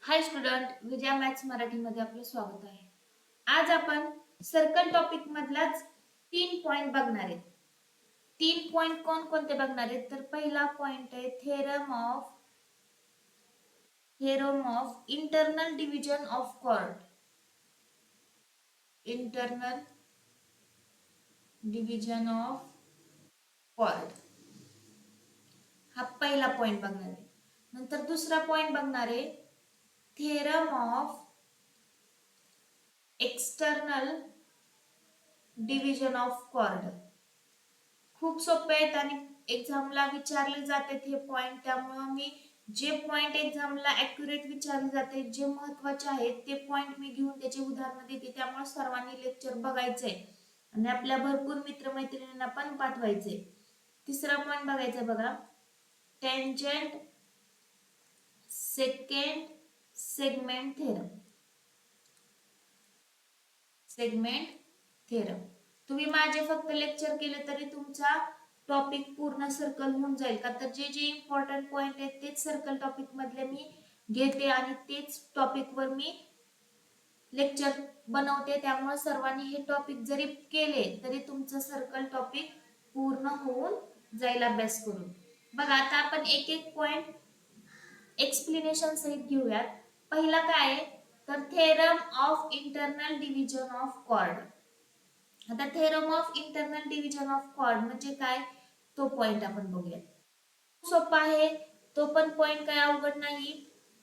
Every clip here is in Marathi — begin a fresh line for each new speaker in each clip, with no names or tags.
हाय स्टुडंट, विजया मॅथ्स मराठीमध्ये आपलं स्वागत आहे. आज आपण सर्कल टॉपिक मधलाच 3 पॉइंट बघणार आहेत. 3 पॉइंट कोणते बघणार आहेत? तर पहिला पॉइंट आहे theorem of internal division of chord. Internal division of chord हा पहिला पॉइंट बघणार आहे. नंतर दुसरा पॉइंट बघणार आहे theorem of external division of chord. खूप सोपे आहेत आणि एक्झामला विचारले जाते हे पॉइंट, त्यामुळे मी जे पॉइंट एक्झामला ॲक्युरेट विचारले जाते, जे महत्वाचे आहेत ते पॉइंट मी घेऊन त्याचे उदाहरण देते. त्यामुळे सर्वांनी लेक्चर बघायचंय आणि आपल्या भरपूर मित्रमैत्रिणींना पण पाठवायचे. तिसरा पॉइंट बघायचा बघा, टेंजंट सेकंड सेगमेंट थेरम. तुम्ही माझे फक्त लेक्चर केले तरी तुमचा टॉपिक पूर्ण सर्कल होऊन जाईल, का तर जे जे इम्पॉर्टंट पॉइंट आहेत तेच सर्कल टॉपिक मधले मी घेते आणि तेच टॉपिक वर मी लेक्चर बनवते. त्यामुळे सर्वांनी हे टॉपिक जरी केले तरी तुमचं सर्कल टॉपिक पूर्ण होऊन जाईल अभ्यास करून. बघा, आता आपण एक एक पॉइंट एक्सप्लेनेशन सहित घेऊयात. पहिला काय आहे तर theorem of internal division of chord. आता theorem of internal division of chord म्हणजे काय, तो पॉइंट आपण बघूया. सोपा आहे तो, पण पॉइंट काय अवघड नाही,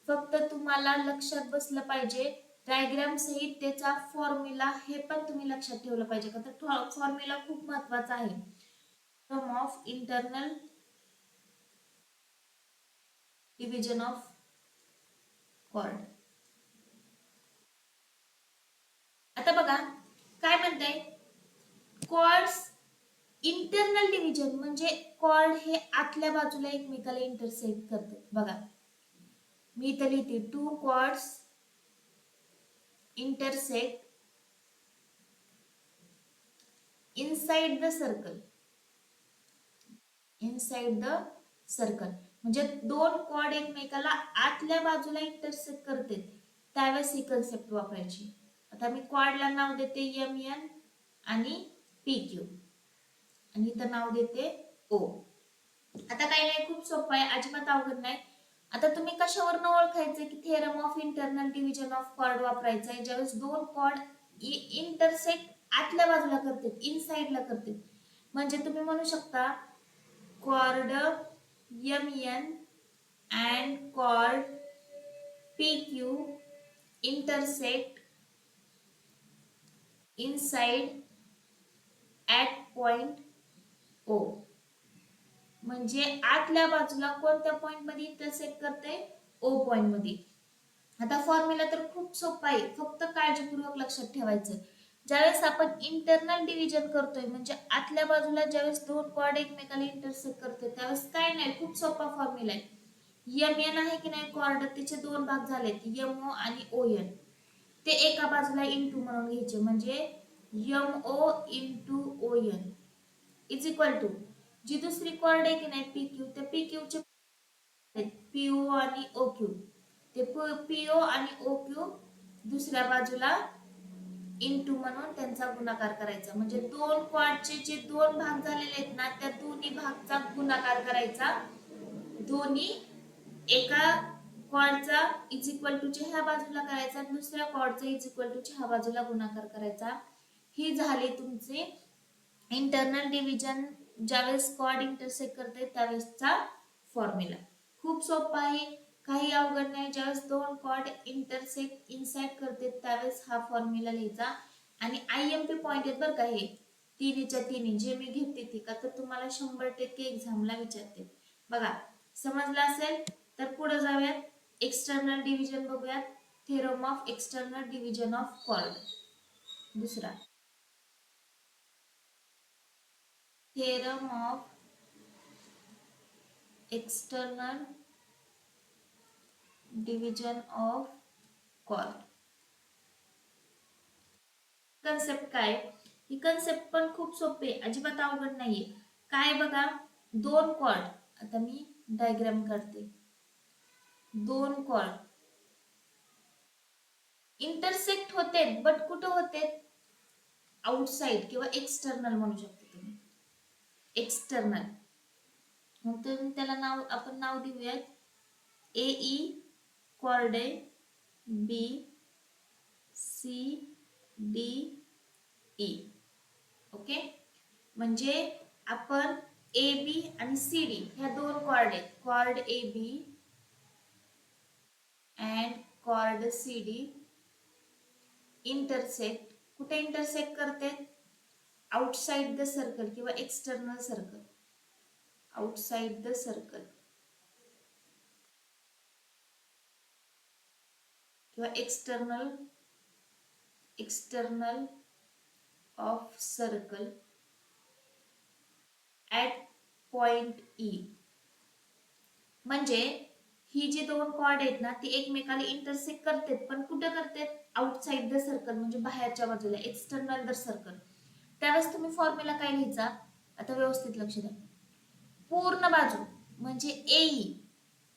फक्त तुम्हाला लक्षात बसलं पाहिजे. डायग्राम सहित त्याचा फॉर्म्युला हे पण तुम्ही लक्षात ठेवलं पाहिजे, का तर फॉर्म्युला खूप महत्वाचा आहे. Theorem of internal division of chord. आता बघा काय म्हणताय, कॉर्ड्स इंटरनल डिव्हिजन म्हणजे कॉर्ड हे आतल्या बाजूला एकमेकाला इंटरसेक्ट करतात. बघा मी इथं लिहिते, two chords intersect inside the circle. Inside the circle म्हणजे दोन कॉर्ड एकमेकाला आतल्या बाजूला इंटरसेक्ट करते, त्यावेळेस ही कन्सेप्ट वापरायची. आता मी कॉर्डला नाव देते एम एन आणि पी क्यू आणि इथं नाव देते ओ. आता काही नाही, खूप सोपं आहे, अजिबात अवघड नाही. आता तुम्ही कशावरनं ओळखायचं की theorem of internal division of chord वापरायचं आहे? ज्यावेळेस दोन कॉर्ड इंटरसेक्ट आतल्या बाजूला करतात, इनसाइडला करतात, म्हणजे तुम्ही म्हणू शकता chord M N and chord P Q intersect inside at point O. म्हणजे आतल्या बाजूला कोणत्या पॉइंट मध्ये इंटरसेक्ट करते? ओ पॉइंट मध्ये. आता फॉर्म्युला तर खूप सोपा आहे, फक्त काळजीपूर्वक लक्षात ठेवायचं. ज्यावेळेस आपण इंटरनल डिव्हिजन करतोय म्हणजे आतल्या बाजूला ज्यावेळेस दोन कॉर्ड एकमेकाला इंटरसेक्ट करते, त्यावेळेस काय नाही, खूप सोपा फॉर्म्युला आहे. एम एन आहे की नाही कॉर्ड, त्याचे दोन भाग झालेत, एम ओ आणि ओ एन. ते एका बाजूला इंटू म्हणून घ्यायचे, म्हणजे M O into O N is equal to जी दुसरी कॉर्ड आहे की नाही पी क्यू, त्या पी क्यू चे पीओ आणि ओ क्यू, ते पीओ आणि ओ क्यू दुसऱ्या बाजूला इंटू म्हणून त्यांचा गुणाकार करायचा. म्हणजे दोन कॉर्डचे जे दोन भाग झालेले आहेत ना, त्या दोन्ही भागचा गुणाकार करायचा. दोन्ही एका कॉर्डचा इज इक्वल टू च्या ह्या बाजूला करायचा, दुसऱ्या कॉर्डचा इज इक्वल टू च्या ह्या बाजूला गुणाकार करायचा. ही झाली तुमचे इंटरनल डिव्हिजन, ज्यावेळेस कॉर्ड इंटरसेक्ट करते त्यावेळेसचा फॉर्म्युला. खूप सोपा आहे, काही अवघड नाही. ज्यावेळेस दोन कॉर्ड इंटरसेक्ट इनसाइड करते त्यावेळेस हा फॉर्म्युला लिहायचा. आणि आयएमपी पॉइंट आहेत बरं का हे, तिन्हीच्या तिन्ही जे मी घेते ती, का तर तुम्हाला 100% एक्झामला विचारते. बघा समजलं असेल तर पुढे जाऊयात, एक्सटर्नल डिव्हिजन बघूयात. Theorem of external division of chord. दुसरा theorem of external division of chord. Concept काय, ही कन्सेप्ट पण खूप सोपी आहे, अजिबात अवघड नाहीये. काय बघा, दोन कॉर्ड, आता मी डायग्राम करते, दोन कॉर्ड इंटरसेक्ट होते बट कुठं होते, आउटसाइड किंवा एक्सटर्नल म्हणू शकता तुम्ही, एक्सटर्नल. मग तुम्ही त्याला आपण नाव देऊयात ए ई कॉर्डे B C D E. Okay, म्हणजे आपण ए बी आणि सी डी ह्या दोन कॉर्ड आहेत, chord A B and chord C D intersect. कुठे इंटरसेक्ट करते, आउटसाइड द सर्कल किंवा external circle, outside the circle किंवा external, external of circle at point E. म्हणजे ही जी दोन कॉर्ड आहेत ना ती एकमेकाला इंटरसेक्ट करतात, पण कुठे करतात, आउटसाइड द सर्कल म्हणजे बाहेरच्या बाजूला, एक्सटर्नल द सर्कल. त्यावेळेस तुम्ही फॉर्म्युला काय लिहायचा, आता व्यवस्थित लक्ष द्या. पूर्ण बाजू म्हणजे एई,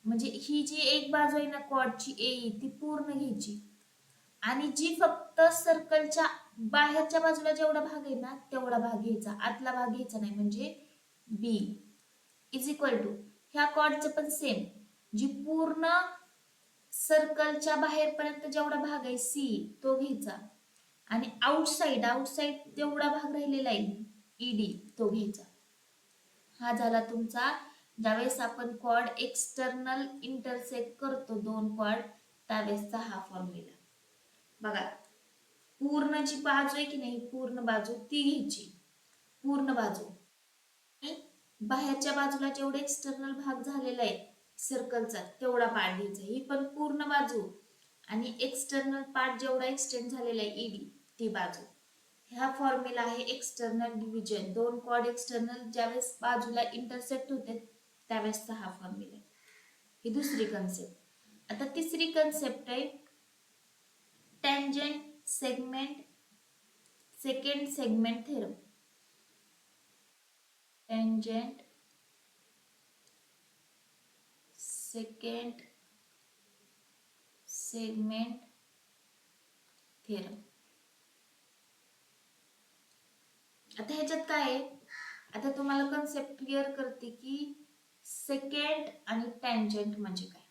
म्हणजे ही जी एक बाजू आहे ना कॉर्डची एई ती पूर्ण घ्यायची, आणि जी फक्त सर्कलच्या बाहेरच्या बाजूला जेवढा भाग आहे ना तेवढा भाग घ्यायचा, आतला भाग घ्यायचा नाही, म्हणजे बी इज इक्वल टू, ह्या कॉर्डचं पण सेम, जी पूर्ण सर्कलच्या बाहेर पर्यंत जेवढा भाग आहे सी तो घ्यायचा, आणि आउटसाइड, आउटसाइड जेवढा भाग राहिलेला आहे ईडी तो घ्यायचा. हा झाला तुमचा, ज्यावेळेस आपण कॉर्ड एक्सटर्नल इंटरसेक्ट करतो दोन कॉर्ड त्यावेळेसचा हा फॉर्म्युला. बघा, पूर्ण जी बाजू आहे की नाही, पूर्ण बाजू ती घ्यायची, पूर्ण बाजू, आणि बाहेरच्या बाजूला जेवढे एक्सटर्नल भाग झालेला आहे सर्कलचा तेवढा पार्ट घ्यायचा, ही पण पूर्ण बाजू, आणि एक्सटर्नल पार्ट जेवढा एक्सटेंड झालेला आहे ईडी ती बाजू. ह्या फॉर्म्युला आहे एक्सटर्नल डिव्हिजन, दोन कॉर्ड एक्सटर्नल ज्यावेळेस बाजूला इंटरसेक्ट होते त्यावेळेसचा हा फॉर्म्युला. ही दुसरी कन्सेप्ट. आता तिसरी कन्सेप्ट आहे tangent segment, second segment theorem. Tangent secant segment theorem. आता ह्याच्यात काय आहे, आता तुम्हाला कन्सेप्ट क्लिअर करते की सेकंड आणि टँजंट म्हणजे काय.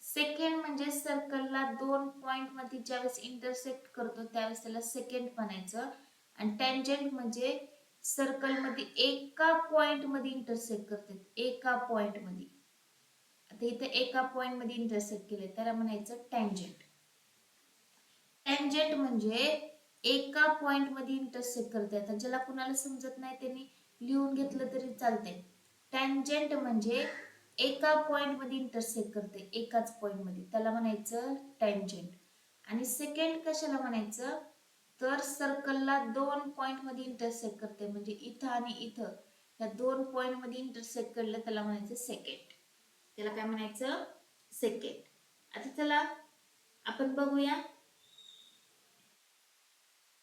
सेकंड म्हणजे सर्कलला दोन पॉइंट मध्ये ज्यावेळेस इंटरसेक्ट करतो त्यावेळेस त्याला सेकंड म्हणायचं, आणि टँजंट म्हणजे सर्कल मध्ये एका पॉइंट मध्ये इंटरसेक्ट करतात, एका पॉइंट मध्ये. आता इथे एका पॉइंट मध्ये इंटरसेक्ट केले त्याला म्हणायचं टँजंट. टँजंट म्हणजे एका पॉइंट मध्ये इंटरसेक्ट करते. आता ज्याला कुणाला समजत नाही त्यांनी लिहून घेतलं तरी चालतंय. टँजंट म्हणजे एका पॉइंट मध्ये इंटरसेक्ट करते, एकाच पॉइंट मध्ये, त्याला म्हणायचं टँजंट. आणि सेकंड कशाला म्हणायचं, तर सर्कलला दोन पॉइंट मध्ये इंटरसेक्ट करते, म्हणजे इथं आणि इथं या दोन पॉइंट मध्ये इंटरसेक्ट करलं त्याला म्हणायचं सेकंड, त्याला काय म्हणायचं सेकंड. आता चला आपण बघूया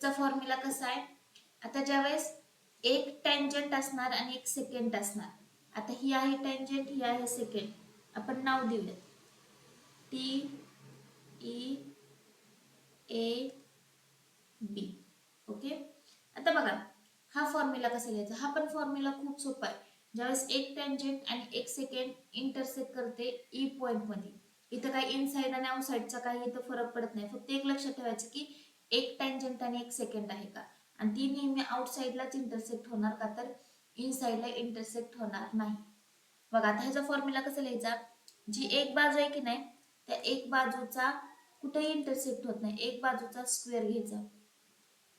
चा फॉर्म्युला कसा आहे. आता ज्यावेळेस एक टँजंट असणार आणि एक सेकंड असणार, आता ही आहे टँजंट, ही आहे सेकंड, आपण नाव देऊया T E A B. Okay, आता बघा हा फॉर्म्युला कसा लिहायचा, हा पण फॉर्म्युला खूप सोपा आहे. ज्यावेळेस एक टँजंट आणि एक सेकंड इंटरसेक्ट करते ई पॉइंट मध्ये, इथं काही इनसाइड आणि आउटसाइडचा काही इथं फरक पडत नाही, फक्त एक लक्षात ठेवायचं की एक टँजंट आणि एक सेकंड आहे का, आणि ती नेहमी आउटसाइडलाच इंटरसेक्ट होणार का, तर इनसाइडला इंटरसेक्ट होणार नाही. बघा आता ह्याचा फॉर्म्युला कसा लिहायचा, जी एक बाजू आहे की नाही त्या एक बाजूचा कुठेही इंटरसेक्ट होत नाही, एक बाजूचा स्क्वेअर घ्यायचा,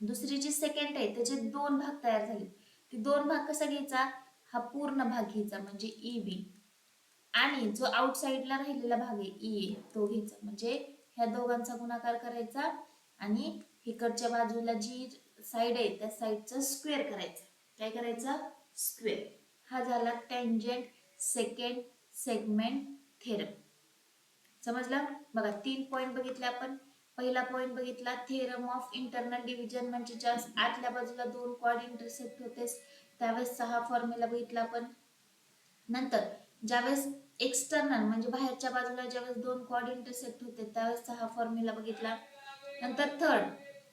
दुसरी जी सेकंड आहे त्याचे दोन भाग तयार झाले, ते दोन भाग कसा घ्यायचा, हा पूर्ण भाग घ्यायचा म्हणजे ई बी, आणि जो आउटसाइडला राहिलेला भाग आहे ई ए तो घ्यायचा, म्हणजे ह्या दोघांचा गुणाकार करायचा, आणि इकडच्या बाजूला जी साइड आहे त्या साइडचा स्क्वेअर करायचा, काय करायचा स्क्वेअर. हा झाला टँजंट सेकंड सेगमेंट थेरम. समजलं. बघा तीन पॉइंट बघितले आपण. पहिला पॉइंट बघितला थेरम ऑफ इंटरनल डिव्हिजन, म्हणजे ज्या आतल्या बाजूला दोन कॉर्ड इंटरसेक्ट होतेस त्यावेळेस हा फॉर्म्युला बघितला आपण. नंतर ज्यावेळेस एक्सटर्नल म्हणजे बाहेरच्या बाजूला ज्यावेळेस दोन कॉर्ड इंटरसेक्ट होते त्यावेळेस हा फॉर्म्युला बघितला. नंतर थर्ड,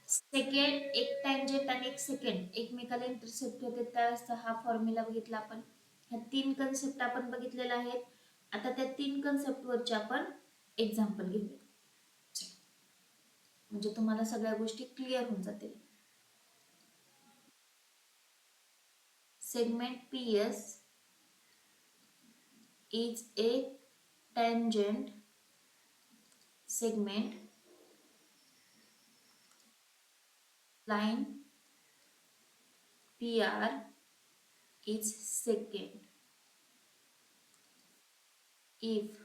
सेकंड, एक टँजेंट आणि एक सेकंड एकमेकाला इंटरसेक्ट होते त्यावेळेस हा फॉर्म्युला बघितला आपण. ह्या 3 कन्सेप्ट आपण बघितलेल्या आहेत. आता त्या 3 कन्सेप्ट वरचे आपण एक्झाम्पल घेऊया, म्हणजे तुम्हाला सगळ्या गोष्टी क्लिअर होऊन जातील. Segment PS is a tangent segment line PR is secant if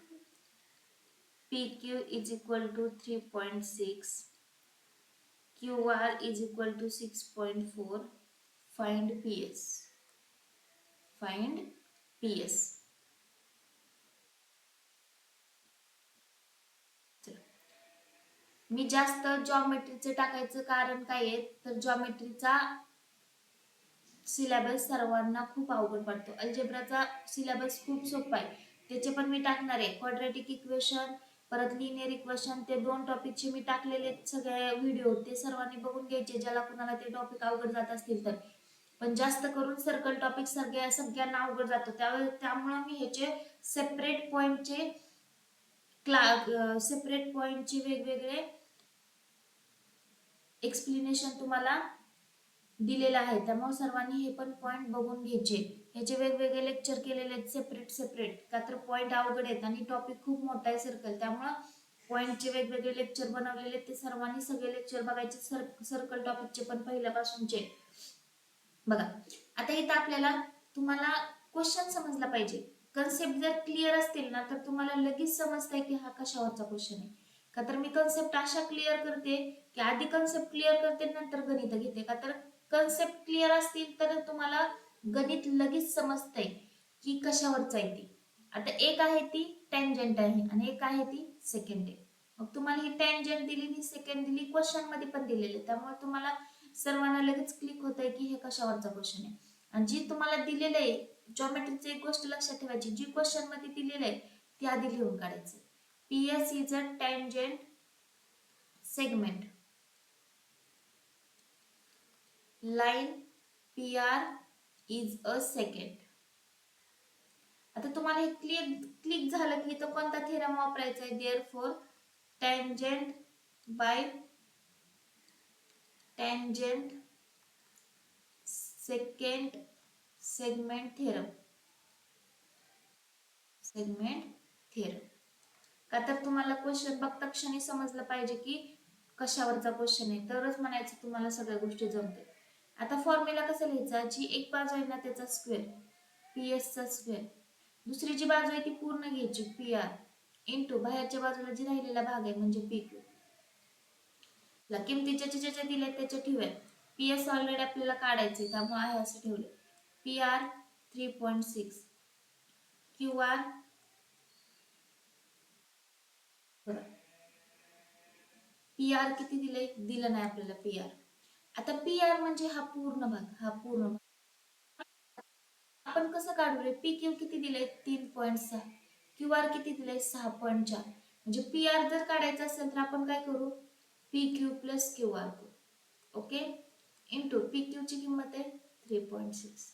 PQ is equal to 3.6, QR is equal to 6.4. Find PS. Find PS. मी जास्त जॉमेट्रीचे टाकायचं कारण काय आहे, तर जॉमेट्रीचा सिलेबस सर्वांना खूप अवघड पडतो. अल्जेब्राचा सिलेबस खूप सोपा आहे, त्याचे पण मी टाकणार आहे. क्वाड्रॅटिक इक्वेशन, परत लिनियर इक्वेशन, ते 2 टॉपिकचे मी टाकलेले सगळे व्हिडिओ, ते सर्वांनी बघून घ्यायचे ज्याला कुणाला ते टॉपिक अवघड जात असतील तर. पण जास्त करून सर्कल टॉपिक सगळ्यांना अवघड जातो, त्यामुळे मी ह्याचे सेपरेट पॉइंटचे वेगवेगळे एक्सप्लेनेशन तुम्हाला दिलेलं आहे. त्यामुळे सर्वांनी हे पण पॉइंट बघून घ्यायचे. ह्याचे वेगवेगळे लेक्चर केलेले आहेत सेपरेट, का तर पॉइंट अवघड आहेत आणि टॉपिक खूप मोठा आहे सर्कल, त्यामुळे पॉइंटचे वेगवेगळे लेक्चर बनवलेले ते सर्वांनी सगळे लेक्चर बघायचे. सर्कल टॉपिकचे पण पहिल्यापासूनचे बघा. आता इथं आपल्याला तुम्हाला क्वेश्चन समजला पाहिजे. कन्सेप्ट जर क्लिअर असतील ना तर तुम्हाला लगेच समजतंय की हा कशावरचा क्वेश्चन आहे. का तर मी कन्सेप्ट अशा क्लिअर करते की आधी कन्सेप्ट क्लिअर करते नंतर गणित घेते. का तर कन्सेप्ट क्लिअर असतील तर तुम्हाला गणित लगेच समजतंय की कशावरच आहे ती. आता एक आहे ती टँजंट आहे आणि एक आहे ती सेकंड आहे. मग तुम्हाला ही टँजंट दिली आणि सेकंड दिली, क्वेश्चन मध्ये पण दिलेले, त्यामुळे तुम्हाला सर्वांना लगेच क्लिक होत आहे की हे कशावरचा क्वेश्चन आहे. आणि जी तुम्हाला दिलेलं आहे जॉमेट्रीची एक गोष्ट लक्षात ठेवायची, जी क्वेश्चन मध्ये दिलेलं आहे ती आधी लिहून काढायचं. PS is a tangent segment line PR is a second. आता तुम्हाला हे क्लिक झालं की इथं कोणता थेरम वापरायचा आहे, therefore tangent by tangent secant segment theorem. का तर तुम्हाला क्वेश्चन बघता क्षणी समजलं पाहिजे की कशावरचा क्वेश्चन आहे, तरच म्हणायचं तुम्हाला सगळ्या गोष्टी जमते. आता फॉर्म्युला कसा लिहायचा, जी एक बाजू आहे ना त्याचा स्क्वेअर, PS चा स्क्वेअर, दुसरी जी बाजू आहे ती पूर्ण घ्यायची PR इंटू बाहेरच्या बाजूला जी राहिलेला भाग आहे म्हणजे PQ. ला किमती ज्याच्या दिल्या त्याच्या ठेवूया. PS ऑलरेडी आपल्याला काढायचे त्यामुळे आहे असं ठेवलं. PR 3.6, QR PR किती दिले, दिलं नाही आपल्याला PR. आता PR म्हणजे हा पूर्ण भाग. आपण कसं काढू रे, PQ किती दिले 3.6, QR किती दिले 6.4. म्हणजे PR जर काढायचं असेल तर आपण काय करू, PQ प्लस QR करू. ओके, इंटू PQ ची किंमत आहे 3.6.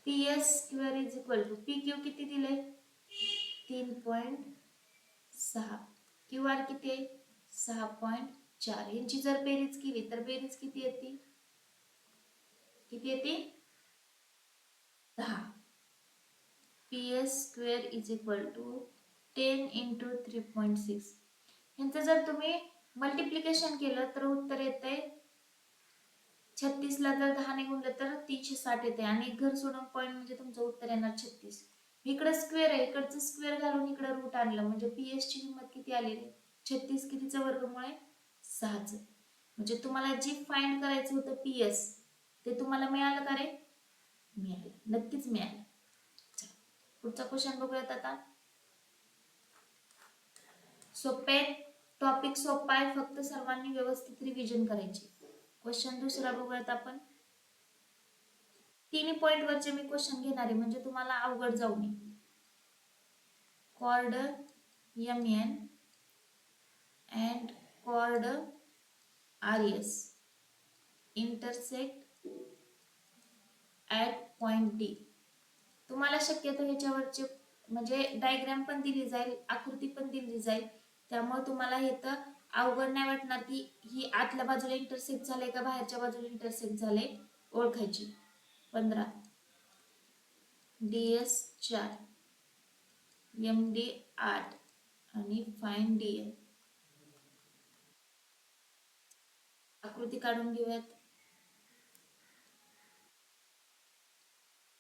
PS square is equal to PQ किती दिले 3.6, QR किती आहे 6.4. यांची जर बेरीज केली तर बेरीज किती येते 10. PS square is equal to 10 into 3.6. यांचं जर तुम्ही मल्टिप्लिकेशन केलं तर उत्तर येते 36 ला जर 10 ने गुणलं तर 360 येते आणि घर सोडून पॉईंट म्हणजे तुमचं उत्तर येणार 36. इकडे स्क्वेअर आहे, इकडचं स्क्वेअर घालून इकडे रूट आणलं म्हणजे PS ची किंमत किती आलेली 36 कितीचं वर्गमूळ आहे 6चं. म्हणजे तुम्हाला जी फाइंड करायचं होतं PS ते तुम्हाला मिळालं का रे, मिळालं, नक्कीच मिळालं. पुढचा क्वेश्चन बघूयात आता. सोपे टॉपिक सोपा आहे, फक्त सर्वांनी व्यवस्थित रिव्हिजन करायची. क्वेश्चन दुसरा बघूयात आपण. तिन्ही पॉइंट वरचे मी क्वेश्चन घेणार आहे म्हणजे तुम्हाला अवघड जाऊ नये. chord MN and chord RS intersect at point D. तुम्हाला शक्यतो ह्याच्यावरचे म्हणजे डायग्राम पण दिली जाईल, आकृती पण दिली जाईल, त्यामुळे तुम्हाला हे तर अवघड नाही वाटणार की ही आतल्या बाजूला इंटरसेक्ट झाले का बाहेरच्या बाजूला इंटरसेक्ट झाले ओळखायची. 15 DS 4 MD 8 आणि फाइंड DL. आकृती काढून घेऊयात.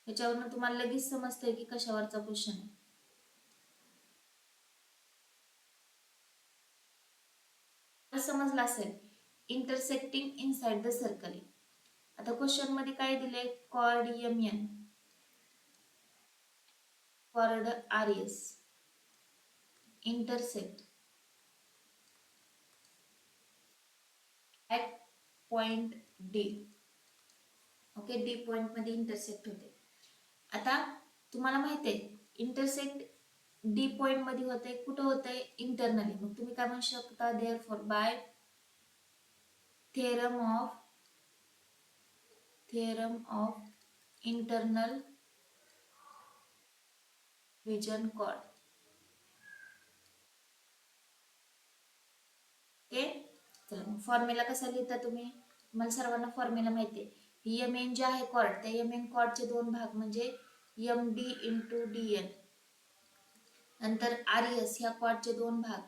याच्यावरून तुम्हाला लगेच समजतंय की कशावरचा क्वेश्चन आहे. समजला असेल इंटरसेक्टिंग इनसाइड द सर्कल. आता क्वेश्चन मध्ये काय दिले, chord MN, chord RS intersect at point D. Okay, D point मध्ये इंटरसेक्ट होते. आता तुम्हाला माहिती आहे इंटरसेक्ट D पॉइंट मध्ये होते, कुठं होतंय, इंटरनली. मग तुम्ही काय म्हणू शकता, therefore by theorem of internal division chord. Okay, चला मग फॉर्म्युला कसा लिहिता तुम्ही, तुम्हाला सर्वांना फॉर्म्युला माहिती आहे. MN जे आहे कॉर्ड, त्या MN कॉर्डचे दोन भाग म्हणजे MD इंटू DL. नंतर RS ह्या कॉर्डचे दोन भाग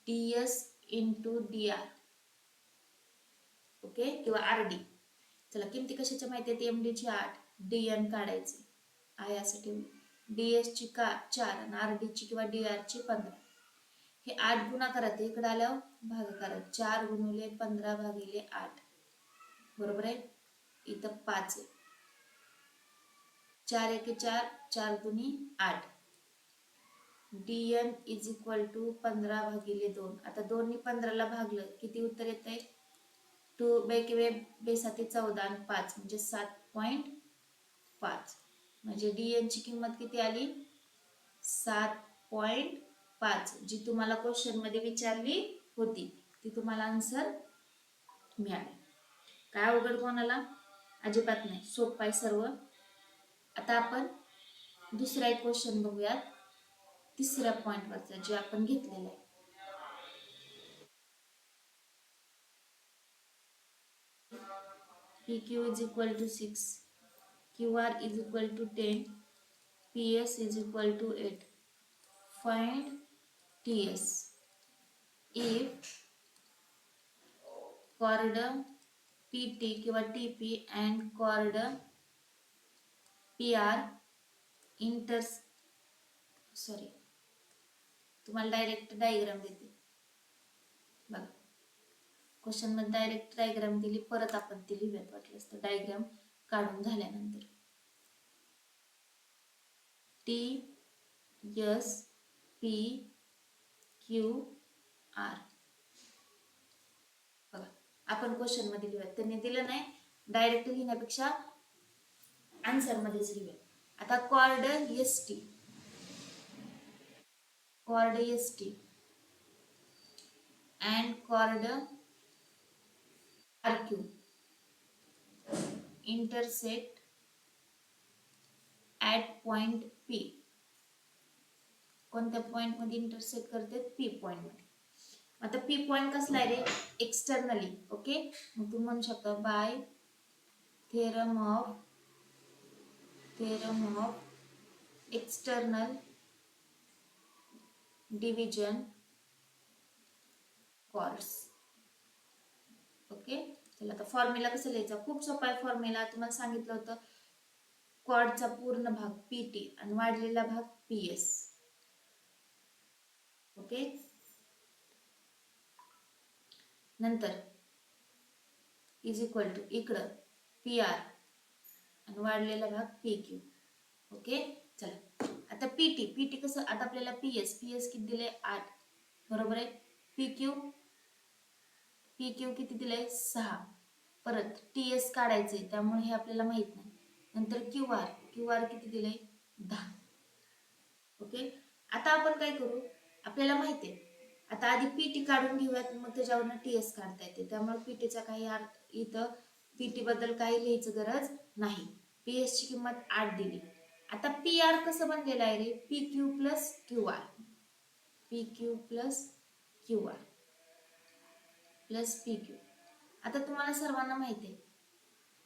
DS इंटू DR. ओके, किंवा RD. चला किमती कशाच्या माहिती आहेत, MD ची 8, DN काढायचे आहे असं ठेवू, DS ची 4 आणि RD ची किंवा DR ची 15. हे 8 गुणा करा, ते इकडे आल्यावर भाग करा, 4 गुणिले 15 भागिले 8 बरोबर आहे. इथं 5 आहे, 4 1 4, 4 दुनी 8. DN इज इक्वल टू 15 भागिले 2. आता 2 नी 15 ला भागलं किती उत्तर येत आहे, 2 बेकिवे बेसाती 14 आणि 5 म्हणजे 7.5. म्हणजे DN ची किंमत किती आली, 7.5, जी तुम्हाला क्वेश्चन मध्ये विचारली होती ती तुम्हाला आन्सर मिळाली. काय अवघड कोणाला अजिबात नाही, सोपं आहे सर्व. आता आपण दुसरा एक क्वेश्चन बघूयात, तिसऱ्या पॉइंट वरचा जे आपण घेतलेला आहे. PQ is equal to 6, QR is equal to 10, PS is equal to 8. Find TS if chord PT किंवा TP and chord PR तुम्हाला डायरेक्ट डायग्राम देते बघा. क्वेश्चन मध्ये डायरेक्ट डायग्राम दिली, परत आपण ती लिहूयात वाटलं तर डायग्राम काढून झाल्यानंतर. TSPQR बघा, आपण क्वेश्चन मध्ये लिहूयात, त्यांनी दिलं नाही, डायरेक्ट लिहिण्यापेक्षा आन्सर मध्येच लिहूया. आता chord ST and chord RQ intersect at point P. कोणत्या पॉइंट मध्ये इंटरसेक्ट करते, P पॉइंट मध्ये. आता P पॉइंट कसला आहे रे, एक्सटर्नली. ओके, मग तुम्ही म्हणू शकता by theorem of external division chords. Okay, चला आता फॉर्म्युला कसं लिहायचा, खूप सोपा आहे फॉर्म्युला. तुम्हाला सांगितलं होतं कॉर्डचा पूर्ण भाग PT आणि वाढलेला भाग PS. ओके, नंतर इज इक्वल टू इकडं PR आणि वाढलेला भाग PQ. ओके, चला आता PT कसं, आता आपल्याला PS किती दिले, 8 बरोबर आहे. PQ किती दिले, 6. परत TS काढायचे, त्यामुळे हे आपल्याला माहित नाही. नंतर QR किती दिले, 10. ओके, आता आपण काय करू, आपल्याला माहिती आहे आता आधी पीटी काढून घेऊयात, मग त्याच्यावरनं टीएस काढता येते. त्यामुळे पीटीचा काही अर्थ इथं पीटी बद्दल काही लिहायची गरज नाही. पीएस ची किंमत 8 दिली. आता पी आर कसं बनलेलं आहे रे? P Q plus Q R, P Q plus Q R plus P Q. आता तुम्हाला सर्वांना माहिती आहे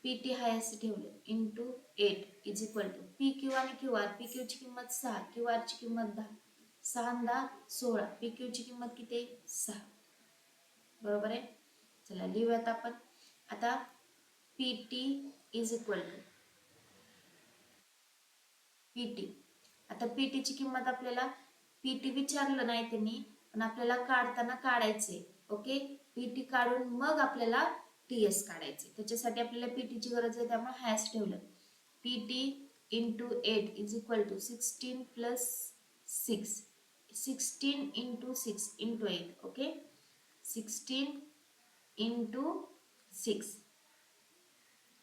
पी टी हाय असं ठेवलं into 8 is equal to P Q आणि क्यू आर. पी क्यू ची किंमत 6, क्यू आर ची किंमत 10, 6 10 16. पी क्यू ची किंमत किती आहे? 6. बरोबर आहे. चला लिहूयात आपण आता. P T is equal to P T. आता पी ची किंमत आपल्याला पी विचारलं नाही त्यांनी, पण आपल्याला काढताना काढायचे. ओके, पी काढून मग आपल्याला टीएस काढायचे. त्याच्यासाठी आपल्याला पी ची गरज आहे, त्यामुळे हॅश ठेवलं. P T into 8 is equal to 16 plus 6. 16 into 6 into 8. Okay, 16 into 6,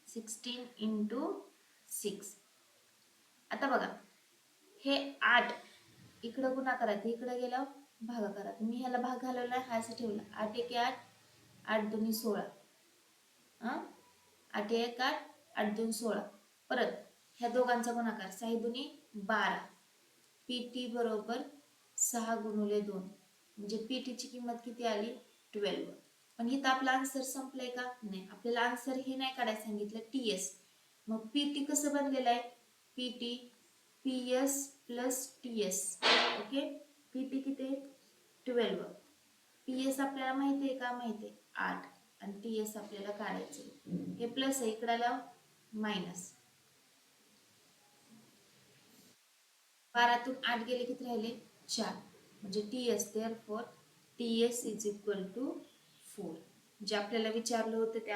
16 into 6. आता बघा, हे 8 इकडं गुणा करायचं, इकडं गेलं भागाकारात. मी ह्याला भाग घालवला, हा असं ठेवला. 8 1 8, 8 2 16. 8 1 8, 8 2 16. परत ह्या दोघांचा गुणाकार 6 2 12. पी टी बरोबर 6 गुणुले 2, म्हणजे पी ची किंमत किती आली? 12. पण इथं आपला आन्सर संपलाय का? नाही. आपल्याला आन्सर हे नाही काढायला सांगितलं, टीएस. मग पी कसं बनलेलं आहे? P T P S plus T S. Okay, P किती आहे? 12. पी एस आपल्याला माहिती आहे का? माहिती आहे, 8. आणि टी एस आपल्याला काढायचे. हे प्लस आहे, इकडे आलं मायनस. 12तून 8 गेले किती राहिले? 4. म्हणजे T S therefore T S is equal to 4. जे आपल्याला विचारलं होतं ते